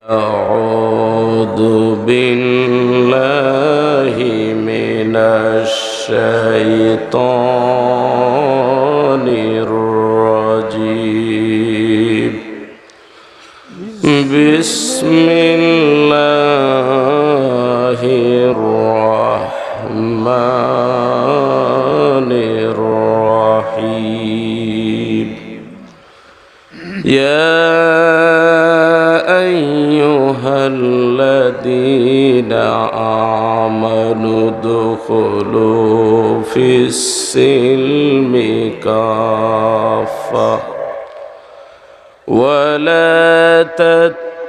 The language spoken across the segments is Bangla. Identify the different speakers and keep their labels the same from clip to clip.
Speaker 1: أعوذ بالله من الشيطان الرجيم. بسم الله الرحمن الرحيم. يا أيها الذين آمنوا ادخلوا في السلم كافة ولا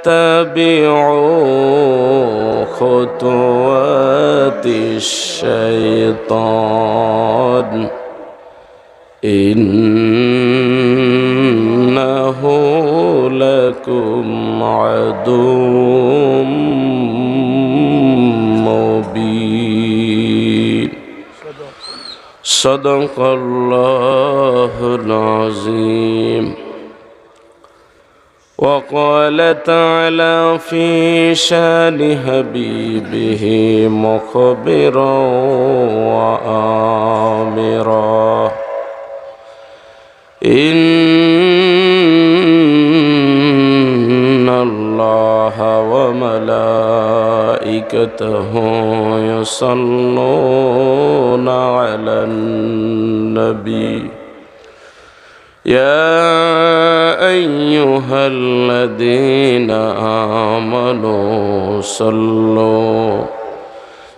Speaker 1: تتبعوا خطوات الشيطان إنه لكم عدو مبين. صدق الله العظيم. وقال تعالى في شان حبيبه مخبرا وآمرا إن الله وملائكته يصلون على النبي يا أيها الذين آمنوا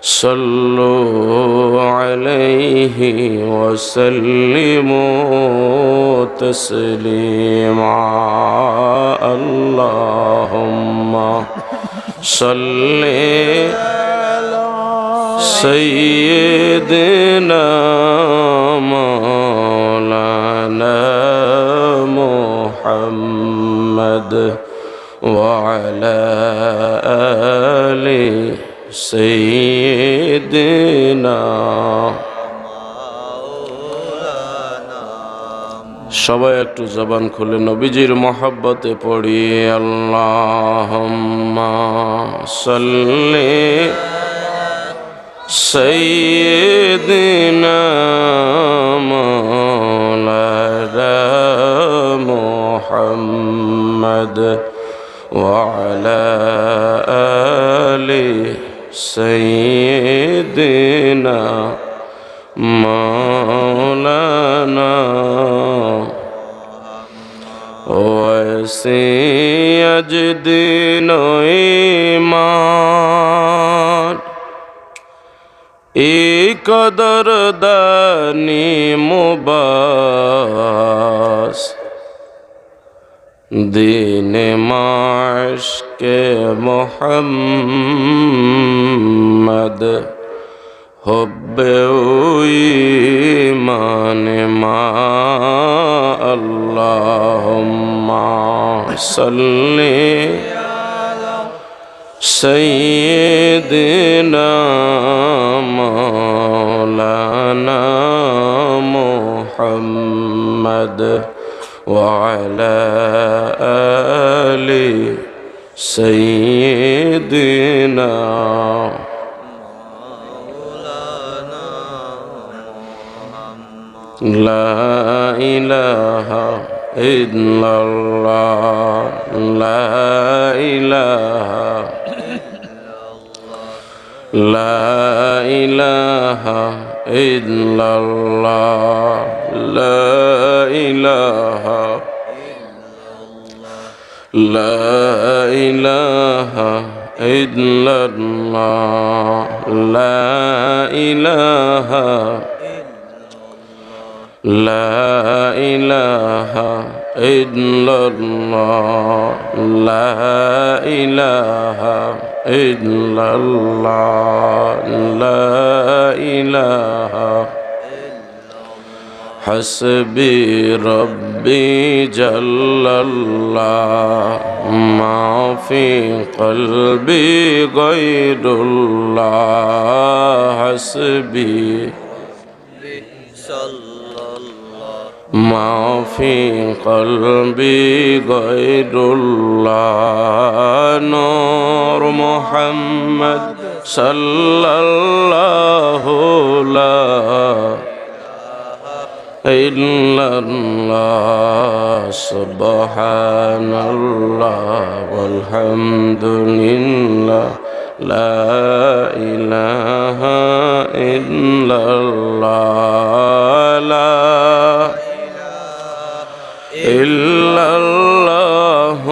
Speaker 1: صلوا عليه وسلموا تسليما. اللهم صل سيدنا مولانا محمد وعلى آل سيدنا সবাই একটু জবান খুলে নবীজির মহব্বতে পড়ি আল্লাহুম্মা সাল্লি সাইয়্যিদিনা মাওলানা মুহাম্মদ وعلى آل سيدنا مولانا وسيجدين إيمان قدر داني مباس دین معشق محمد حب ایمان ما اللهم صل سیدنا مولانا محمد وعلى آل سيدنا مولانا محمد. لا إله إلا الله لا إله لا إله إلا الله لا إله لا إله إلا الله لا إله لا إله إلا الله لا إله إلا الله لا إله حسبي ربي جل الله ما في قلبي غير الله حسبي ما في قلبي غير الله نور محمد صلى الله لا إلا الله سبحان الله والحمد لله لا إله إلا الله لا إلا الله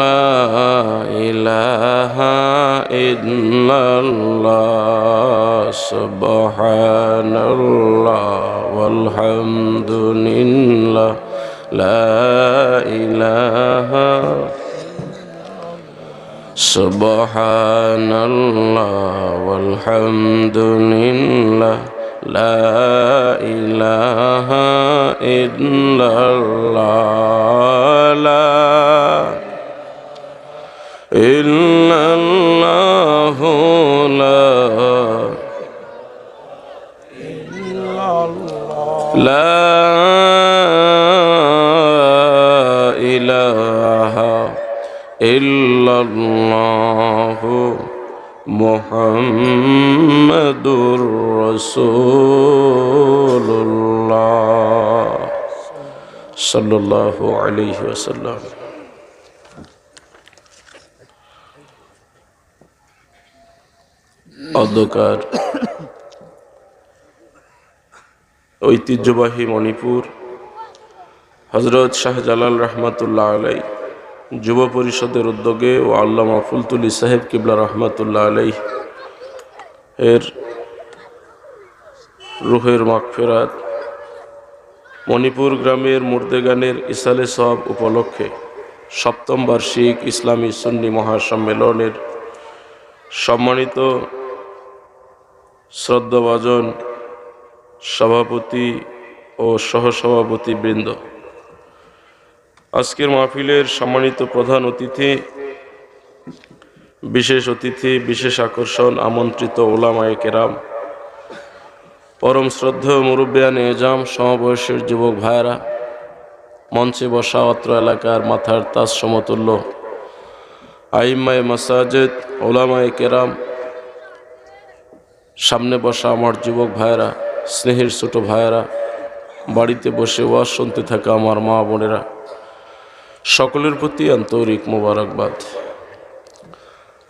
Speaker 1: لا إله إلا الله سبحان الله والحمد لله لا إله سبحان الله والحمد لله لا إله إلا الله لا إلا الله لا لا إله إلا الله মুহাম্মাদুর রাসূলুল্লাহ সাল্লাল্লাহু আলাইহি ওয়াসাল্লাম। অন্ধকার ঐতিহ্যবাহী মণিপুর হযরত শাহজালাল রহমাতুল্লাহ আলাইহি যুব পরিষদের উদ্যোগে ও আল্লামা ফুলতুলি সাহেব কিবলা রহমাতুল্লাহ আলাইহি এর রুহের মাগফিরাত মণিপুর গ্রামের মুর্দে গানের ইসালে সওয়াব উপলক্ষে সপ্তম বার্ষিক ইসলামী সুন্নি মহাসম্মেলনের সম্মানিত শ্রদ্ধাভাজন সভাপতি ও সহসভাপতি বৃন্দ, আজকের মাহফিলের সম্মানিত প্রধান অতিথি, বিশেষ আকর্ষণ, আমন্ত্রিত ওলামায়ে কেরাম, পরম শ্রদ্ধেয় মুরব্বিয়ানে এজাম, সমবয়সের যুবক ভাইয়েরা, মঞ্চে বসা অত্র এলাকার মাথার তাজ সমতুল্য আইম্মায়ে মাসাজিদ, ওলামায়ে কেরাম, সামনে বসা আমার যুবক ভাইয়েরা, স্নেহের ছোট ভাইয়েরা, বাড়িতে বসে ওয়াজ শুনতে থাকা আমার মা বোনেরা, সকলের প্রতি আন্তরিক মোবারকবাদ।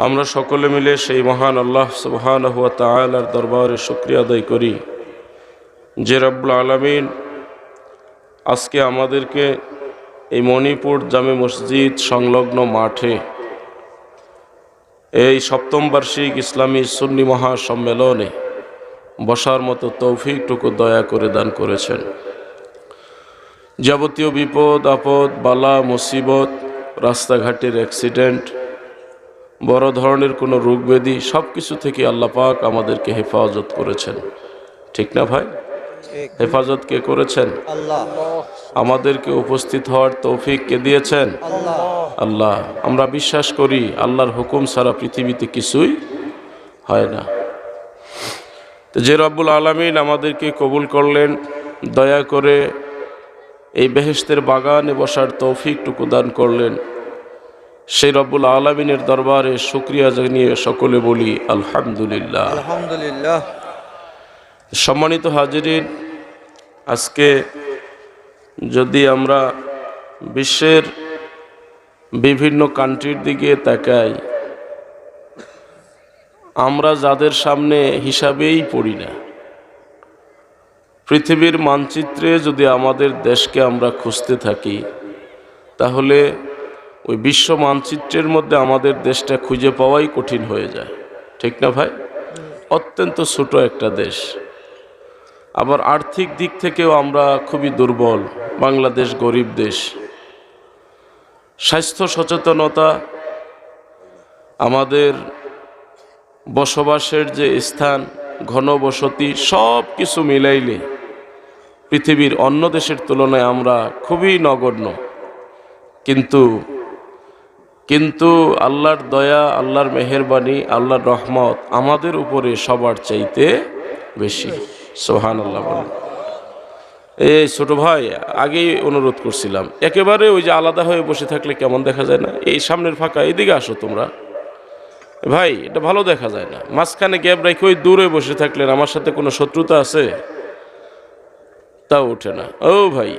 Speaker 1: আমরা সকলে মিলে সেই মহান আল্লাহ সুবহানাহু ওয়া তাআলার দরবারে শুকরিয়া আদায় করি যে রব্বুল আলামিন আজকে আমাদেরকে এই মণিপুর জামে মসজিদ সংলগ্ন মাঠে এই সপ্তম বার্ষিক ইসলামী সুন্নি মহাসম্মেলনে বসার মতো তৌফিকটুকু দয়া করে দান করেছেন। যাবতীয় বিপদ আপদ, বালা মুসিবত, রাস্তাঘাটের অ্যাক্সিডেন্ট, বড় ধরনের কোনো রোগ ব্যাধি, সব কিছু থেকে আল্লাহ পাক আমাদেরকে হেফাজত করেছেন। ঠিক না ভাই? হেফাজত কে করেছেন? আল্লাহ। আমাদেরকে উপস্থিত হওয়ার তৌফিক কে দিয়েছেন? আল্লাহ। আমরা বিশ্বাস করি আল্লাহর হুকুম ছাড়া পৃথিবীতে কিছুই হয় না। তো যে রব্বুল আলামিন আমাদেরকে কবুল করলেন, দয়া করে এই বেহেশতের বাগানে বসার তৌফিকটুকু দান করলেন, সেই রব্বুল আলামিনের দরবারে শুকরিয়া জানিয়ে সকলে বলি আলহামদুলিল্লাহ।
Speaker 2: আলহামদুলিল্লাহ।
Speaker 1: সম্মানিত হাজিরিন, আজকে যদি আমরা বিশ্বের বিভিন্ন কান্ট্রির দিকে তাকাই, আমরা যাদের সামনে হিসাবেই পড়ি না। পৃথিবীর মানচিত্রে যদি আমাদের দেশকে আমরা খুঁজতে থাকি, তাহলে ওই বিশ্ব মানচিত্রের মধ্যে আমাদের দেশটা খুঁজে পাওয়াই কঠিন হয়ে যায়। ঠিক না ভাই? অত্যন্ত ছোট একটা দেশ। আবার আর্থিক দিক থেকেও আমরা খুবই দুর্বল। বাংলাদেশ গরিব দেশ। স্বাস্থ্য সচেতনতা, আমাদের বসবাসের যে স্থান, ঘনবসতি, সব কিছু মিলাইলে পৃথিবীর অন্য দেশের তুলনায় আমরা খুবই নগণ্য। কিন্তু আল্লাহর দয়া, আল্লাহর মেহেরবানি, আল্লাহর রহমত আমাদের উপরে সবার চাইতে বেশি। সুবহানাল্লাহ বলেন। এই ছোট ভাই, আগেই অনুরোধ করছিলাম, একেবারে ওই যে আলাদা হয়ে বসে থাকলে কেমন দেখা যায় না? এই সামনের ফাঁকা, এদিকে আসো তোমরা। ভাই, এটা ভালো দেখা যায় না। মাঝখানে গ্যাপ রেখে ওই দূরে বসে থাকলেন, আমার সাথে কোনো শত্রুতা আছে? তাও ওঠে না। ও ভাই,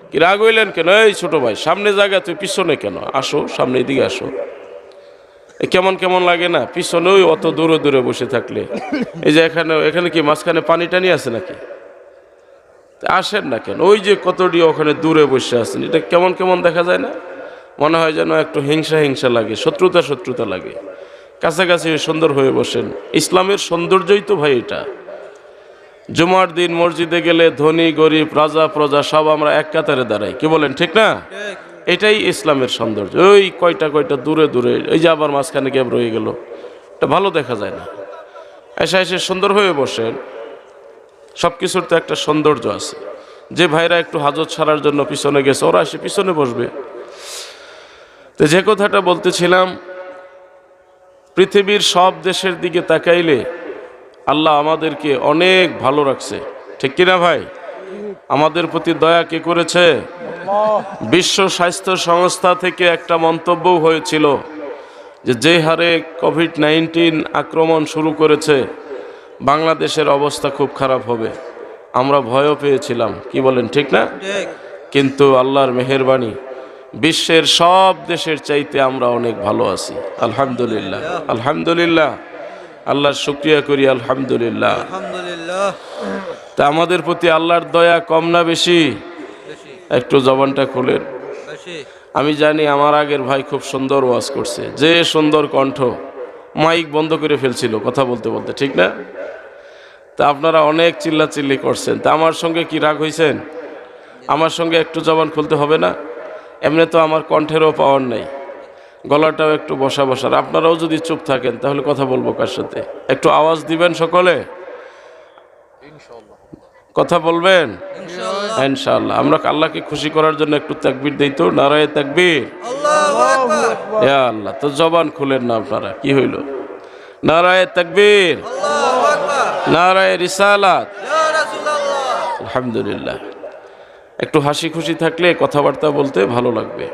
Speaker 1: কি রাগ হইলেন কেন? এই ছোট ভাই, সামনে জায়গা, তুই পিছনে কেন? আসো সামনে, এদিকে আসো। কেমন কেমন লাগে না পিছনে ওই অত দূরে দূরে বসে থাকলে? এই যে এখানে কি মাঝখানে পানি টানি আছে নাকি? আসেন না কেন? ওই যে কতটি ওখানে দূরে বসে আছেন, এটা কেমন কেমন দেখা যায় না? মনে হয় যেন একটু হিংসা হিংসা লাগে, শত্রুতা শত্রুতা লাগে। কাছাকাছি সুন্দর হয়ে বসেন। ইসলামের সৌন্দর্যই তো ভাই এটা। জুমার দিন মসজিদে গেলে ধনী গরিব রাজা প্রজা সব আমরা এক কাতারে দাঁড়াই, কি বলেন ঠিক না? এটাই ইসলামের সৌন্দর্য। ওই কয়টা কয়টা দূরে দূরে, এই যে আবার মাঝখানে গ্যাপ রয়ে গেল, এটা ভালো দেখা যায় না। এসে এসে সুন্দর হয়ে বসেন। সব কিছুর তো একটা সৌন্দর্য আছে। যে ভাইরা একটু হাজত ছাড়ার জন্য পিছনে গেছে, ওরা এসে পিছনে বসবে। তো যে কথাটা বলতেছিলাম, পৃথিবীর সব দেশের দিকে তাকাইলে আল্লাহ আমাদেরকে অনেক ভালো রাখছে, ঠিক কিনা ভাই? আমাদের প্রতি দয়া কে করেছে? বিশ্ব স্বাস্থ্য সংস্থা থেকে একটা মন্তব্য হয়েছিল যে হারে কোভিড-19 আক্রমণ শুরু করেছে, বাংলাদেশের অবস্থা খুব খারাপ হবে। আমরা ভয়ও পেয়েছিলাম, কি বলেন ঠিক না? কিন্তু আল্লাহর মেহেরবানি, বিশ্বের সব দেশের চাইতে আমরা অনেক ভালো আছি। আলহামদুলিল্লাহ, আলহামদুলিল্লাহ, আল্লাহর শুকরিয়া করি, আলহামদুলিল্লাহ। তা আমাদের প্রতি আল্লাহর দয়া কম না বেশি? একটু জবানটা খুলেন। আমি জানি আমার আগের ভাই খুব সুন্দর ওয়াজ করছে, যে সুন্দর কণ্ঠ, মাইক বন্ধ করে ফেলছিল কথা বলতে বলতে, ঠিক না? তা আপনারা অনেক চিল্লাচিল্লি করছেন, তা আমার সঙ্গে কি রাগ হয়েছেন? আমার সঙ্গে একটু জবান খুলতে হবে না? এমনি তো আমার কণ্ঠেরও পাওয়ার নেই, গলাটাও একটু বসা বসার। আপনারাও যদি চুপ থাকেন তাহলে কথা বলবো কার সাথে? একটু আওয়াজ দিবেন সকলে, কথা বলবেন ইনশাআল্লাহ। আমরা আল্লাহকে খুশি করার জন্য একটু তাকবীর দেই তো, নারায়ে তাকবীর, আল্লাহু আকবার। ইয়া আল্লাহ, তো জবান খুলেন না আপনারা, কি হইল? নারায়ে তাকবীর, আল্লাহু আকবার, নারায়ে রিসালাত, ইয়া রাসূলুল্লাহ। আলহামদুলিল্লাহ। একটু হাসি খুশি থাকলে কথাবার্তা বলতে ভালো লাগবে।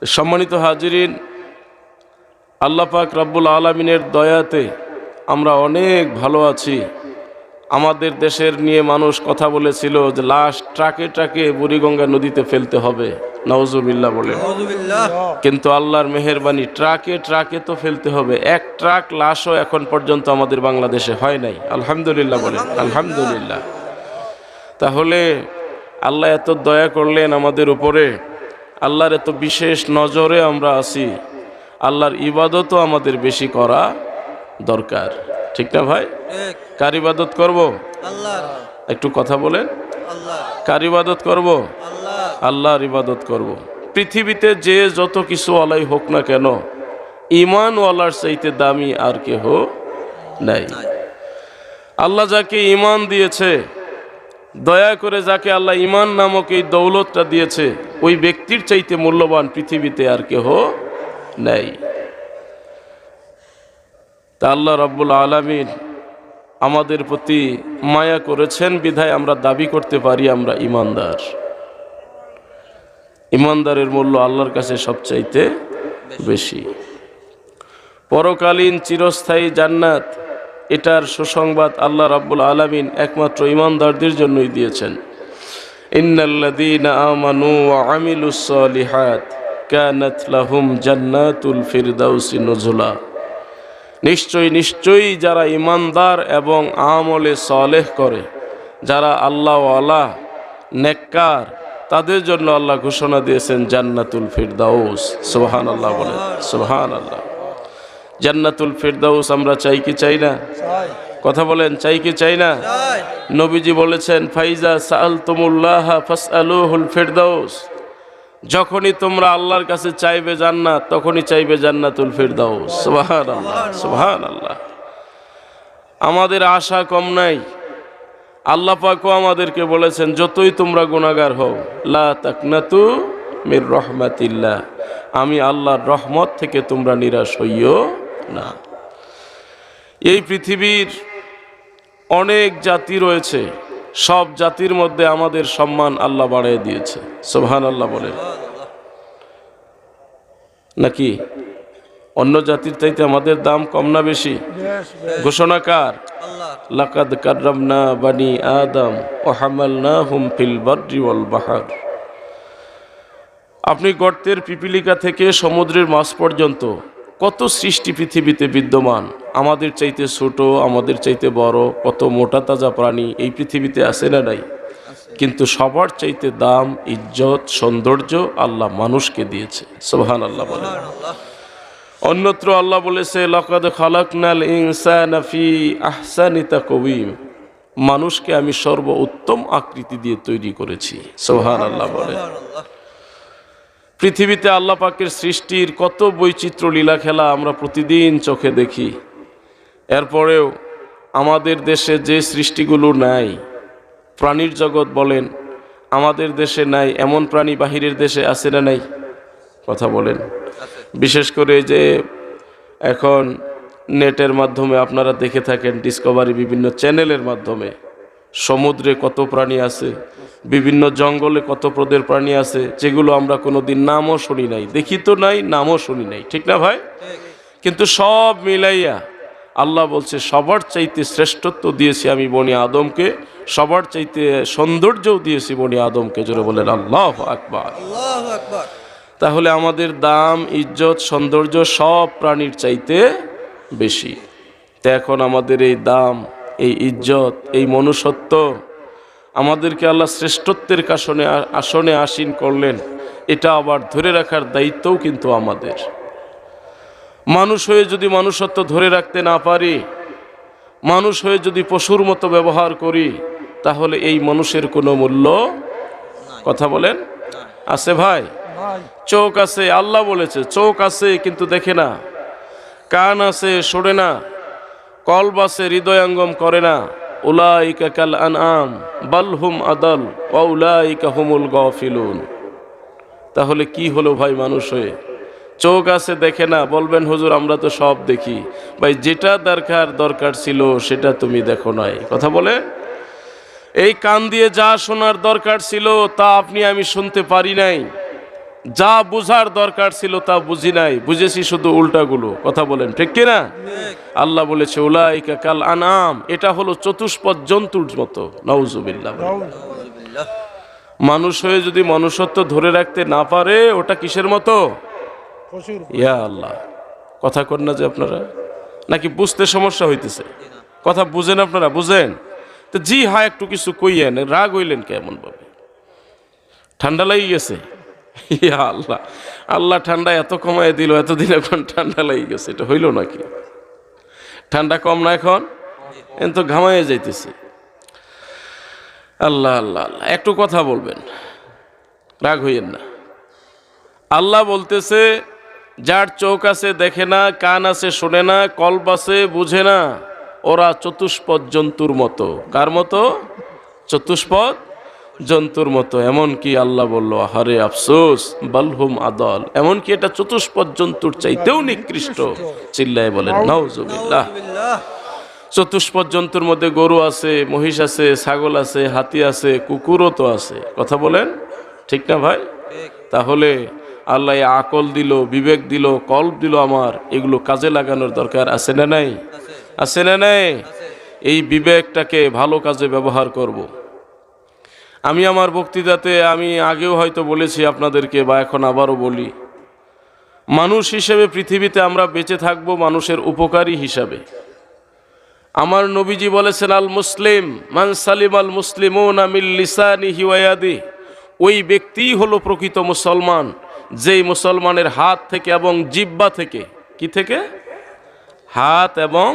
Speaker 1: সম্মানিত হাজিরিন, আল্লাহ পাক রব্বুল আলামিনের দয়াতে আমরা অনেক ভালো আছি। আমাদের দেশের নিয়ে মানুষ কথা বলেছিল যে লাশ ট্রাকে ট্রাকে বুড়িগঙ্গা নদীতে ফেলতে হবে, নাউজুবিল্লাহ বলে। কিন্তু আল্লাহর মেহেরবানি, ট্রাকে ট্রাকে তো ফেলতে হবে, এক ট্রাক লাশও এখন পর্যন্ত আমাদের বাংলাদেশে হয় নাই। আলহামদুলিল্লাহ বলেন, আলহামদুলিল্লাহ। তাহলে আল্লাহ এত দয়া করলেন আমাদের উপরে, আল্লাহর এত বিশেষ নজরে আমরা আছি। আল্লাহর ইবাদতও আমাদের বেশি করা দরকার, ঠিক না ভাই? কার ইবাদত করব? আল্লাহর। একটু কথা বলেন, কার ইবাদত করব? আল্লাহর ইবাদত করব। পৃথিবীতে যে যত কিছু আলাই হোক না কেন, ঈমানওয়ালার চাইতে দামি আর কেহ নাই। আল্লাহ যাকে ঈমান দিয়েছে, দয়া করে যাকে আল্লাহ ঈমান নামক এই দৌলতটা দিয়েছে, ওই ব্যক্তির চাইতে মূল্যবান পৃথিবীতে আর কেহ নাই। তা আল্লাহ রাব্বুল আলামিন আমাদের প্রতি মায়া করেছেন বিধায় আমরা দাবি করতে পারি আমরা ঈমানদার। ঈমানদারের মূল্য আল্লাহর কাছে সবচাইতে বেশি। পরকালীন চিরস্থায়ী জান্নাত, এটার সুসংবাদ আল্লাহ রাব্বুল আলামিন একমাত্র ঈমানদারদের জন্যই দিয়েছেন। ইন্নাল্লাযীনা আমানু ওয়া আমিলুস সালিহাত কানাত লাহুম জান্নাতুল ফিরদাউসি নুজুলা। নিশ্চয়ই নিশ্চয়ই যারা ঈমানদার এবং আমলে সালেহ করে, যারা আল্লাহওয়ালা নেককার, তাদের জন্য আল্লাহ ঘোষণা দিয়েছেন জান্নাতুল ফিরদাউস। সুবহানাল্লাহ বলেন, সুবহানাল্লাহ। জান্নাতুল ফিরদাউস আমরা চাই কি চাই না? কথা বলেন, চাই কি চাই না? নবীজি বলেছেন, ফাইজা সাআলতুমুল্লাহ ফাসআলুহুল ফিরদাউস। যখনই তোমরা আল্লাহর কাছে চাইবে জান্নাত, তখনই চাইবে জান্নাতুল ফিরদাউস। সুবহানাল্লাহ, সুবহানাল্লাহ। আমাদের আশা কম নাই। আল্লাহ পাকও আমাদেরকে বলেছেন, যতই তোমরা গুনাহগার হও, লা তাকনাতু মির রাহমাতিল্লাহ, আমি আল্লাহর রহমত থেকে তোমরা নিরাশ হইও না। এই পৃথিবীর অনেক জাতি রয়েছে, সব জাতির মধ্যে আমাদের সম্মান আল্লাহ বাড়িয়ে দিয়েছে। সুবহানাল্লাহ বলেন। নাকি অন্য জাতির চাইতে আমাদের দাম কম না বেশি? ঘোষণাকার লাকাদ কাররামনা বানি আদম ওয়া হামালনাহুম ফিল বাররি ওয়াল বাহর। আপনি গর্তের পিপিলিকা থেকে সমুদ্রের মাছ পর্যন্ত কত সৃষ্টি পৃথিবীতে বিদ্যমান, আমাদের চাইতে ছোট, আমাদের চাইতে বড়, কত মোটা তাজা প্রাণী এই পৃথিবীতে আছে না নাই? কিন্তু সবার চাইতে দাম, ইজ্জত, সৌন্দর্য আল্লাহ মানুষকে দিয়েছে। সুবহানাল্লাহ বলেন। অন্যত্র আল্লাহ বলেছে লাকাদ খালাকনাল ইনসানা ফি আহসানি তাকওয়িম, মানুষকে আমি সর্ব উত্তম আকৃতি দিয়ে তৈরি করেছি। সুবহানাল্লাহ বলেন। পৃথিবীতে আল্লাহ পাকের সৃষ্টির কত বৈচিত্র্য লীলা খেলা আমরা প্রতিদিন চোখে দেখি। এরপরেও আমাদের দেশে যে সৃষ্টিগুলো নাই, প্রাণীর জগৎ বলেন, আমাদের দেশে নাই এমন প্রাণী বাহিরের দেশে আছে না নাই? কথা বলেন। বিশেষ করে যে এখন নেটের মাধ্যমে আপনারা দেখে থাকেন, ডিসকভারি বিভিন্ন চ্যানেলের মাধ্যমে, সমুদ্রে কত প্রাণী আছে, বিভিন্ন জঙ্গলে কত প্রদের প্রাণী আছে, যেগুলো আমরা কোনোদিন নামও শুনি নাই, দেখি তো নাই, নামও শুনি নাই, ঠিক না ভাই? কিন্তু সব মিলাইয়া আল্লাহ বলছে সবার চাইতে শ্রেষ্ঠত্ব দিয়েছি আমি বনি আদমকে, সবার চাইতে সৌন্দর্যও দিয়েছি বনি আদমকে। জোরে বলেন আল্লাহু আকবার।
Speaker 2: আল্লাহু আকবার।
Speaker 1: তাহলে আমাদের দাম, ইজ্জত, সৌন্দর্য সব প্রাণীর চাইতে বেশি। তো এখন আমাদের এই দাম, এই ইজ্জত, এই মনুষ্যত্ব আমাদেরকে আল্লাহ শ্রেষ্ঠত্বের আসনে আসীন করলেন, এটা আবার ধরে রাখার দায়িত্বও কিন্তু আমাদের। মানুষ হয়ে যদি মনুষ্যত্ব ধরে রাখতে না পারি, মানুষ হয়ে যদি পশুর মতো ব্যবহার করি, তাহলে এই মানুষের কোনো মূল্য, কথা বলেন, আছে ভাই? চোখ আছে, আল্লাহ বলেছে চোখ আছে কিন্তু দেখে না, কান আছে শোনে না, কলব আছে হৃদয়ঙ্গম করে না। উলাইকা কাল আনআম বাল হুম আদাল ওয়া উলাইকা হুমুল গাফিলুন। তাহলে কি হলো ভাই মানুষ হয়ে? চোখ আছে দেখে না, বলবেন হুজুর আমরা তো সব দেখি। ভাই যেটা দরকার ছিল সেটা তুমি দেখো নাই, কথা বলে। এই কান দিয়ে যা শোনার দরকার ছিল তা আপনি আমি শুনতে পারি নাই, যা বুঝার দরকার ছিল তা বুঝি নাই, বুঝেছি শুধু উল্টাগুলো, কথা বলেন ঠিক কিনা? আল্লাহ বলেছে উলাইকা কাল আনআম, এটা হলো চতুষ্পদ জন্তুর মতো। নাউজুবিল্লাহ। মানুষ হয়ে যদি মনুষ্যত্ব ধরে রাখতে না পারে, ওটা কিসের মতো? ইয়া আল্লাহ, কথা কর না যে আপনারা, নাকি বুঝতে সমস্যা হইতেছে? কথা বুঝেন আপনারা? বুঝেন তো? জি হ্যাঁ, একটু কিছু কইয়েন, রাগ হইলেন কেমন ভাবে? ঠান্ডা লাগি গেছে? ইয়া আল্লাহ, আল্লাহ ঠান্ডা এত কমায় দিল, এতদিন এখন ঠান্ডা লেগে গেছে, এটা হইল নাকি? ঠান্ডা কম না এখন? তো ঘামাইয়ে যাইতেছে। আল্লাহ আল্লাহ আল্লাহ, একটু কথা বলবেন, রাগ হইয়েন না। আল্লাহ বলতেছে যার চোখ আছে দেখে না, কান আছে শোনে না, কলব আছে বুঝে না, ওরা চতুষ্পদ জন্তুর মতো। কার মতো? চতুষ্পদ জন্তুর মতো। এমনকি আল্লাহ বলল আহারে আফসোস, বালহুম আদল, এমনকি এটা চতুষ্পদ জন্তুর চাইতেও নিকৃষ্ট। চিল্লায় বলেন নাউজুবিল্লাহ। চতুষ্পদ জন্তুর মধ্যে গরু আছে, মহিষ আছে, ছাগল আছে, হাতি আছে, কুকুরও তো আছে, কথা বলেন ঠিক না ভাই? তাহলে আল্লাহ আকল দিল, বিবেক দিল, কল্ব দিল আমার, এগুলো কাজে লাগানোর দরকার আছে না নাই? আছে না নাই? এই বিবেকটাকে ভালো কাজে ব্যবহার করব। আমি আমার বক্তৃতাতে, আমি আগেও হয়তো বলেছি আপনাদেরকে, বা এখন আবারও বলি, মানুষ হিসেবে পৃথিবীতে আমরা বেঁচে থাকবো মানুষের উপকারী হিসাবে। আমার নবীজি বলেছেন আল মুসলিম মান সালিম আল মুসলিমুনা মিন লিসানিহি ওয়া ইয়াদিহি, ওই ব্যক্তিই হলো প্রকৃত মুসলমান যেই মুসলমানের হাত থেকে এবং জিহ্বা থেকে, কি থেকে? হাত এবং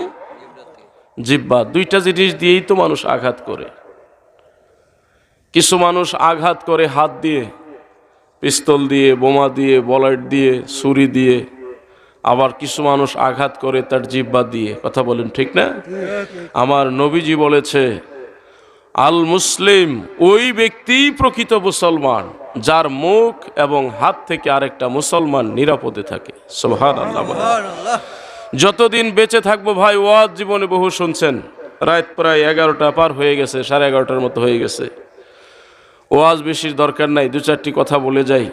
Speaker 1: জিহ্বা, দুইটা জিনিস দিয়েই তো মানুষ আঘাত করে। কিছু মানুষ আঘাত করে হাত দিয়ে, পিস্তল দিয়ে, বোমা দিয়ে, বলাইট দিয়ে, ছুরি দিয়ে, আবার কিছু মানুষ আঘাত করে তার জিহ্বা দিয়ে, কথা বলেন ঠিক না? আমার নবীজি বলেছে আল মুসলিম, ওই ব্যক্তিই প্রকৃত মুসলমান যার মুখ এবং হাত থেকে আরেকটা মুসলমান নিরাপদে থাকে। সুবহানাল্লাহ। যতদিন বেঁচে থাকবো ভাই, ওয়াজ জীবনে বহু শুনছেন, রাত প্রায় 11টা পার হয়ে গেছে, 11:30 মতো হয়ে গেছে। ওয়াজ বেশির দরকার নাই, 2-4টি কথা বলে যাই।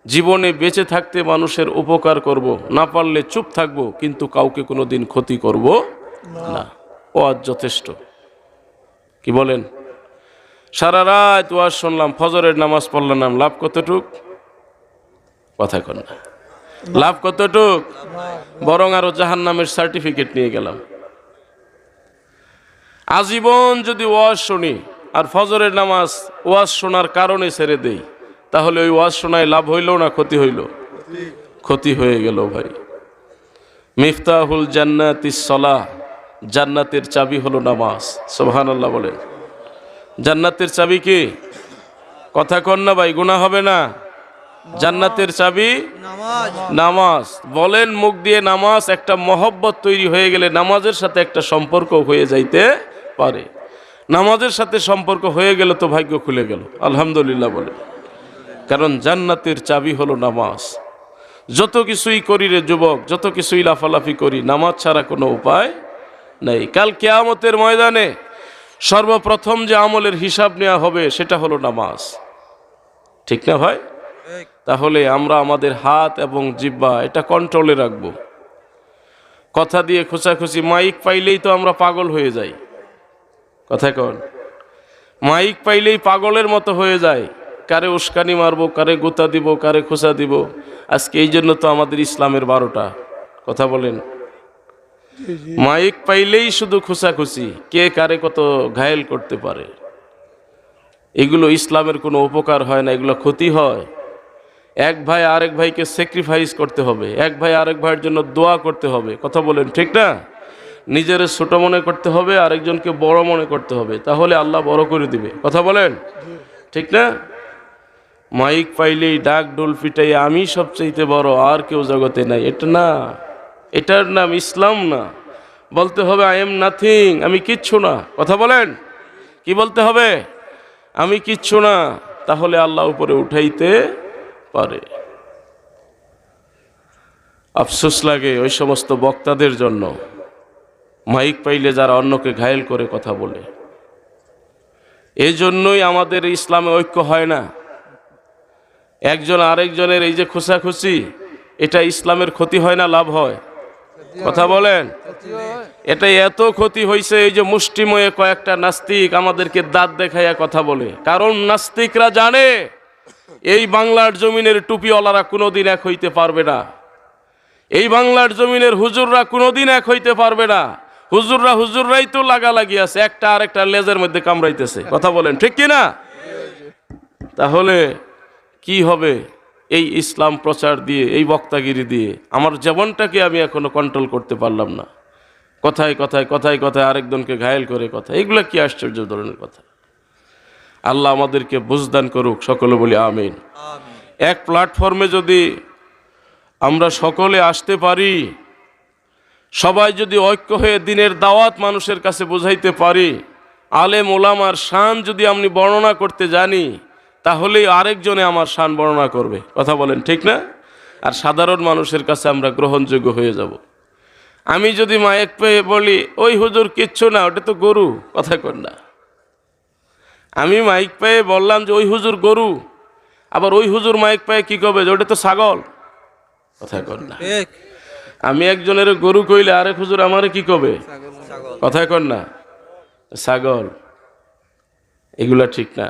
Speaker 1: জীবনে বেঁচে থাকতে মানুষের উপকার করব, না পারলে চুপ থাকব, কিন্তু কাউকে কোনো দিন ক্ষতি করব না। ওয়াজ যথেষ্ট। কি বলেন? সারা রাত ওয়াজ শুনলাম, ফজরের নামাজ পড়লাম, লাভ কতটুক? কথা কন না। লাভ কতটুক? বরং আরো জাহান্নামের সার্টিফিকেট নিয়ে গেলাম। আজীবন যদি ওয়াজ শুনি আর ফজরের নামাজ ওয়াজ শোনার কারণে ছেড়ে দেই, তাহলে ওই ওয়াজ শোনায় লাভ হইল না ক্ষতি হইল? ক্ষতি হয়ে গেল ভাই। মিফতাহুল জান্নাতিস সালাহ, জান্নাতের চাবি হলো নামাজ। সুবহানাল্লাহ বলেন। জান্নাতের চাবি কি? কথা কন না ভাই, গুনাহ হবে না? জান্নাতের চাবি নামাজ। বলেন মুখ দিয়ে নামাজ, একটা মহব্বত তৈরি হয়ে গেলে নামাজের সাথে একটা সম্পর্ক হয়ে যাইতে পারে। নামাজের সাথে সম্পর্ক হয়ে গেলে তো ভাগ্য খুলে গেল, আলহামদুলিল্লাহ বলেন। কারণ জান্নাতের চাবি হলো নামাজ। যত কিছুই করি রে যুবক, যত কিছুই লাফালাফি করি, নামাজ ছাড়া কোনো উপায় নেই। কাল কিয়ামতের ময়দানে সর্বপ্রথম যে আমলের হিসাব নেওয়া হবে সেটা হলো নামাজ। ঠিক না ভাই? তাহলে আমরা আমাদের হাত এবং জিহ্বা এটা কন্ট্রোলে রাখবো। কথা দিয়ে খোঁচাখুচি, মাইক পাইলেই তো আমরা পাগল হয়ে যাই। কথা কন, মাইক পাইলেই পাগলের মতো হয়ে যায়। কারে উস্কানি মারবো, কারে গোতা দিব, কারে খোঁচা দিব। আজকে এই জন্য তো আমাদের ইসলামের 12টা। কথা বলেন। মাইক পাইলেই শুধু খোঁচাখুচি, কে কারে কত ঘায়েল করতে পারে। এগুলো ইসলামের কোনো উপকার হয় না, এগুলো ক্ষতি হয়। এক ভাই আরেক ভাইকে স্যাক্রিফাইস করতে হবে, এক ভাই আরেক ভাইয়ের জন্য দোয়া করতে হবে। কথা বলেন, ঠিক না? নিজের ছোট মনে করতে হবে, আরেকজনকে বড় মনে করতে হবে, তাহলে আল্লাহ বড় করে দিবে। কথা বলেন, ঠিক না? মাইক পাইলেই ডাক ডোল পিটাই আমি সবচেয়ে বড়, আর কেউ জগতে নাই, এটা না। এটার নাম ইসলাম না। বলতে হবে আই এম নাথিং, আমি কিচ্ছু না। কথা বলেন, কি বলতে হবে? আমি কিচ্ছু না। তাহলে আল্লাহ উপরে উঠাইতে পারে। আফসোস লাগে ওই সমস্ত বক্তাদের জন্য, মাইক পাইলে যারা অন্যকে ঘায়েল করে কথা বলে। এই জন্যই আমাদের ইসলামে ঐক্য হয় না। একজন আরেকজনের এই যে খোঁচাখুচি, এটা ইসলামের ক্ষতি হয় না লাভ হয়? কথা বলেন। এটা এত ক্ষতি হয়েছে, এই যে মুষ্টিময়ে কয়েকটা নাস্তিক আমাদেরকে দাঁত দেখাইয়া কথা বলে। কারণ নাস্তিকরা জানে এই বাংলার জমিনের টুপিওয়ালারা কোনোদিন এক হইতে পারবে না। এই বাংলার জমিনের হুজুররা কোনোদিন এক হইতে পারবে না। হুজুররাই তো লাগালাগি আছে, একটা আরেকটা লেজের মধ্যে কামড়াইতেছে। কথা বলেন, ঠিক কি না? তাহলে কি হবে এই ইসলাম প্রচার দিয়ে, এই বক্তাগিরি দিয়ে? আমার জীবনটাকে আমি এখনো কন্ট্রোল করতে পারলাম না। কথায় কথায় কথায় কথায় আরেকজনকে ঘায়েল করে কথা, এগুলা কি আশ্চর্য ধরনের কথা। আল্লাহ আমাদেরকে বুঝদান করুক, সকলে বলি আমিন। এক প্ল্যাটফর্মে যদি আমরা সকলে আসতে পারি, সবাই যদি ঐক্য হয়ে দিনের দাওয়াত মানুষের কাছে বোঝাইতে পারি, আলেম ওলামার শান যদি আমি বর্ণনা করতে জানি, তাহলেই আরেকজনে আমার শান বর্ণনা করবে। কথা বলেন, ঠিক না? আর সাধারণ মানুষের কাছে আমরা গ্রহণযোগ্য হয়ে যাব। আমি যদি মাইক পেয়ে বলি ওই হুজুর কিচ্ছু না, ওটা তো গরু। কথা কন না। আমি মাইক পেয়ে বললাম যে ওই হুজুর গরু, আবার ওই হুজুর মাইক পেয়ে কি করবে যে ওটা তো ছাগল। কথা কন না। আমি একজনের গরু কইলে আরেক হুজুর আমারে কি করবে? কথা কন না, ছাগল। এগুলা ঠিক না।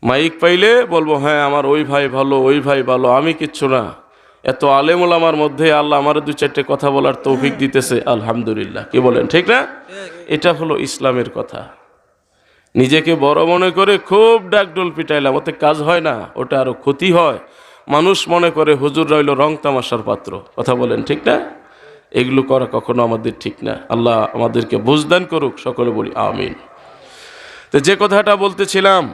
Speaker 1: মাইক পাইলে বলবো হ্যাঁ আমার ওই ভাই ভালো, ওই ভাই ভালো, আমি কিচ্ছু না। এত আলেম ওলামার মধ্যে আল্লাহ আমার 2-4টে কথা বলার তৌফিক দিতেছে, আলহামদুলিল্লাহ। কি বলেন, ঠিক না? এটা হলো ইসলামের কথা। নিজেকে বড় মনে করে খুব ডাকডোল পিটাইলাম, ওতে কাজ হয় না, ওটা আরো ক্ষতি হয়। মানুষ মনে করে হুজুর রইল রং তামাশার পাত্র। কথা বলেন, ঠিক না? এগুলো করা কখনো আমাদের ঠিক না। আল্লাহ আমাদেরকে বুঝদান করুক, সকলে বলি আমিন। তো যে কথাটা বলতেছিলাম,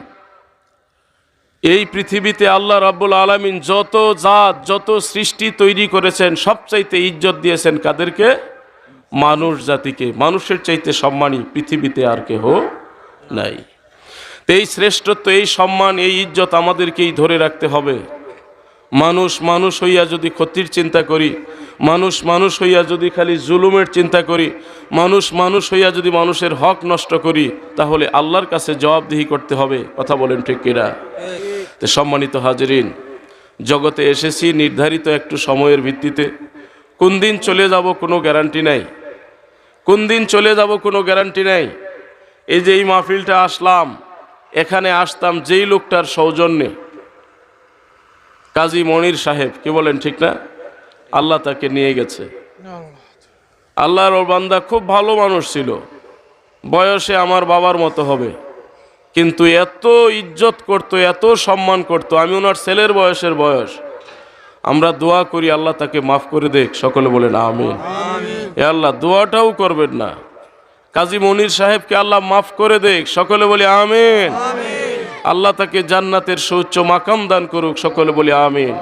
Speaker 1: এই পৃথিবীতে আল্লাহ রাব্বুল আলামিন যত জাত, যত সৃষ্টি তৈরি করেছেন, সবচাইতে ইজ্জত দিয়েছেন কাদেরকে? মানুষ জাতিকে। মানুষের চাইতে সম্মানী পৃথিবীতে আর কেহ নাই। এই শ্রেষ্ঠত্ব, এই সম্মান, এই ইজ্জত আমাদেরকেই ধরে রাখতে হবে। মানুষ মানুষ হইয়া যদি ক্ষতির চিন্তা করি, মানুষ মানুষ হইয়া যদি খালি জুলুমের চিন্তা করি, মানুষ মানুষ হইয়া যদি মানুষের হক নষ্ট করি, তাহলে আল্লাহর কাছে জবাবদিহি করতে হবে। কথা বলেন ঠিক কিনা? তো সম্মানিত হাজরিন, জগতে এসেছি নির্ধারিত একটু সময়ের ভিত্তিতে। কোন দিন চলে যাব কোনো গ্যারান্টি নাই, কোন দিন চলে যাব কোনো গ্যারান্টি নাই। এই যে এই মাহফিলটা আসলাম, এখানে আসতাম যেই লোকটার সৌজন্যে, কাজী মনির সাহেব, কি বলেন ঠিক না? আল্লাহ তাকে নিয়ে গেছে। আল্লাহর বান্দা খুব ভালো মানুষ ছিল, বয়সে আমার বাবার মতো হবে, কিন্তু এত ইজ্জত করত, এত সম্মান করত। আমি ওনার ছেলের বয়সের বয়স। আমরা দোয়া করি আল্লাহ তাকে মাফ করে দেখ। সকলে বলেন আমিন। এ আল্লাহ, দোয়াটাও করবেন না, কাজী মনির সাহেবকে আল্লাহ মাফ করে দেখ। সকলে বলি আমিন। আল্লাহ তাকে জান্নাতের সুউচ্চ মাকাম দান করুক। সকলে বলি আমিন।